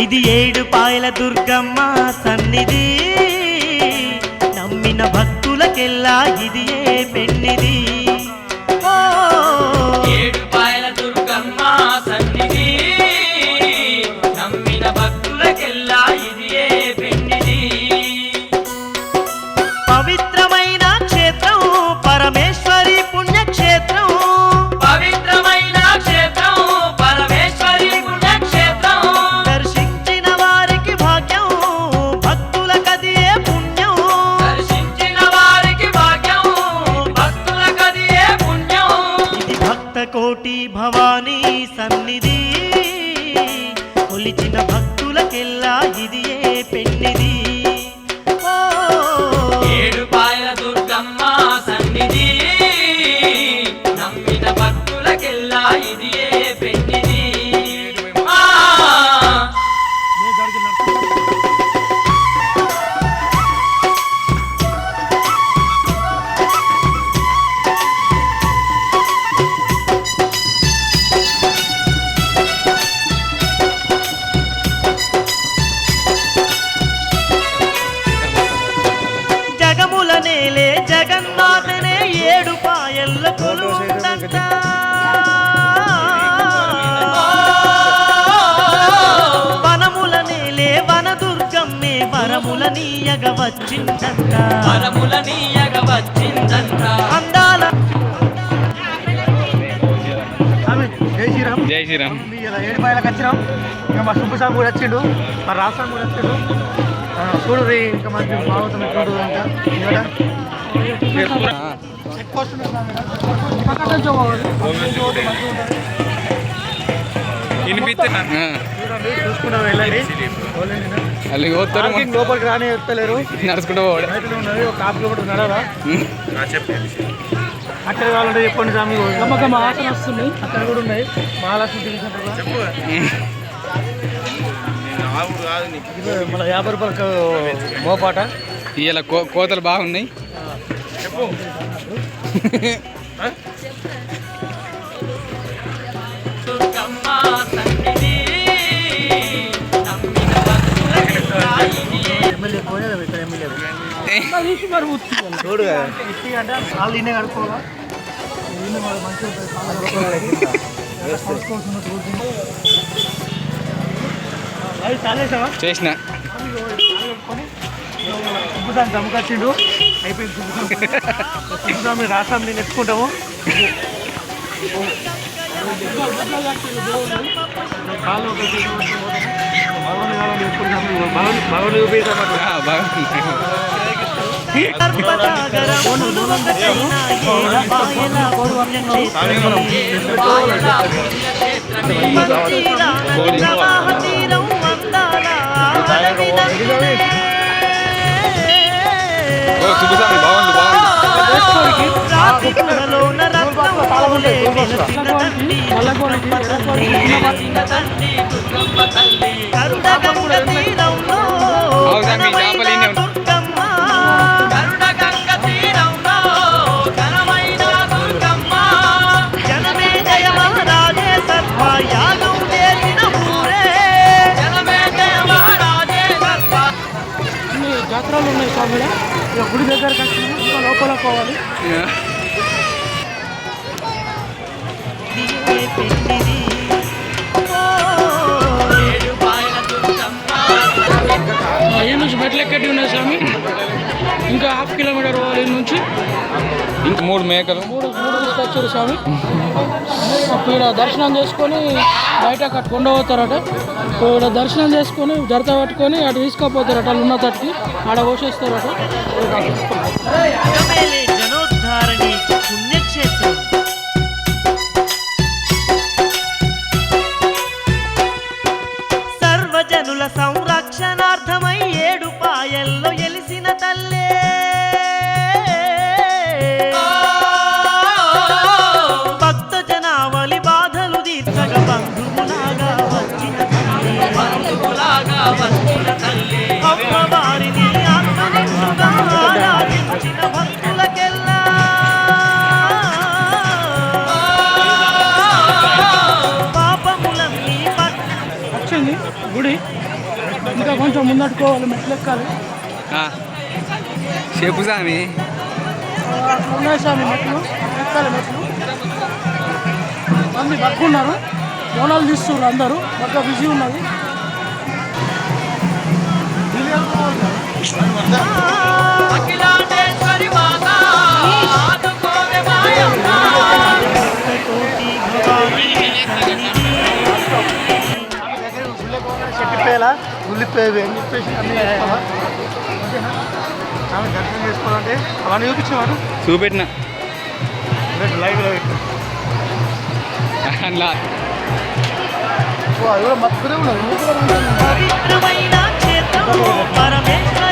ఇది ఏడుపాయల దుర్గమ్మ సన్నిధి, నమ్మిన భక్తులకెల్లా ఇది ఏ పెన్నిది. ఏడుపాయల దుర్గమ్మ సన్నిధి, నమ్మిన భక్తులకెల్లా ఇది ఏ పెన్నిది. పవిత్రమైన క్షేత్రం పరమేశ్వరి పుణ్యక్షేత్రం, పవిత్రమైన క్షేత్రం పరమేశ్వరి పుణ్యక్షేత్రం. దర్శించిన వారికి భాగ్యం భక్తులకది ఏ పుణ్యం, దర్శించిన వారికి భాగ్యం భక్తులకది ఏ పుణ్యం. ఇది భక్త కోటి భవానీ సన్నిధి, కొలిచిన భక్తులకెల్లా ఇది ఏ పెన్నిది. ఏడుపాయల దుర్గమ్మ సన్నిధి, నమ్మిన భక్తులకెల్లా ఇది ఏ పెన్నిది. జగముల నేలే జగన్నాథనే ఏడుపాయల్ల కొలువుందంట, వనముల నేలే వనదుర్గమ్మే వరముల నీయగ వచ్చిందంట, వరముల నీయగ వచ్చిందంట. అందాల జై శ్రీరామ్. జై శ్రీరామ్. ఇలా ఏడుపాయలకు వచ్చినాం. ఇంకా మా సుబ్బు సాగు కూడా వచ్చిండు, మా రాసాం కూడా వచ్చిండు. చూడు రీ ఇంకా మంచి బాగుంటుంది. చూడు ఇంకా చూసుకుంటూ వెళ్ళండి. లోపలికి రాని ఎత్తలేరు, నడుచుకుంటూ పోవడం. బయటనే ఉన్నది. ఒక 5 కిలోమీటర్ నడవరా అక్కడ కావాలంటే చెప్పండి స్వామి. నమ్మకం ఆసన వస్తుంది, అక్కడ కూడా ఉన్నాయి. మహాలక్ష్మి టీవీ సెంటర్లో మన 50 రూపాయలకు మోపాట. ఇవాళ కోతలు బాగున్నాయి. దుర్గమ్మ సన్నిధి, నమ్మిన భక్తులకెల్లా ఇది ఏ. ఎమ్మెల్యే పోయినా ఇక్కడ ఎమ్మెల్యే చూడు ఇట్టి అంటే వాళ్ళు ఇన్నే కడుక్కోవాలా. అది చాలేసావా చేసిన సుబ్బుసామి దమ్ముకొచ్చిండు. అయిపోయింది సుబ్బుసామి రాసాం నేను ఎత్తుకుంటాము. భగవాన్ ఉపయోగపడ్డా శుభస్వామి బాగుంది కరుణగంగ తీరంలో ఘనమైన దుర్గమ్మ. జనమే జయ మహారాజే సర్వయాగం చేసిన ఊరే, జనమే జయ మహారాజే సర్వ. అన్ని జాతరలు ఉన్నాయి స్వామి. ఇక గుడి దగ్గరకు వచ్చినాము, ఇంకా లోపల పోవాలి. ఏడుపాయల దుర్గమ్మ ఈ నుంచి మెట్లు ఎక్కటి ఉన్నాయి స్వామి. ఇంకా 1/2 కిలోమీటర్ పోవాలి ఈ నుంచి. ఇంక 3 మేకలు మూడు తీసుకొచ్చారు స్వామి. అప్పుడు ఇక్కడ దర్శనం చేసుకొని బయట అక్కడ కొండ పోతారట. ఇక్కడ దర్శనం చేసుకొని జరత పట్టుకొని అటు తీసుకుపోతారట. ఉన్న తట్టుకి ఆడ పోసేస్తారట. జనోద్ధారణి పుణ్యక్షేత్రం. సర్వజనుల సంరక్షణార్థమై ఏడుపాయల్లో ఎలిసిన తల్లే, భక్త జనావళి బాధలు తీర్చగ బంధువులాగా వచ్చిన తల్లి, అమ్మవారిని ఆత్మనిష్ఠుగా ఆరాధించిన భక్తులకెల్లా వచ్చింది గుడి. ఇంకా కొంచెం ముందట్టుకోవాలి, మెట్లు ఎక్కాలి. చెప్పు స్వామి. అట్లా ఉన్నాయి స్వామి మెట్లు, ఎక్కాలి మెట్లు. మంది పట్టుకున్నారు, బోనాలు తీస్తున్నారు అందరూ, బాగా బిజీ ఉన్నది. అఖిలాండేశ్వరి మాత ఆదుకోవే మాయమ్మ. చెట్టిపేలా ఉల్లిపేవి అని చెప్పేసి అన్నీ చేసుకోవాలా. ఆమె దర్శనం చేసుకోవాలంటే అవన్నీ చూపించాను చూపెట్టిన లైవ్లో అలా అది కూడా మక్కునే ఉన్నది. పవిత్రమైన క్షేత్రము పరమేశ్వర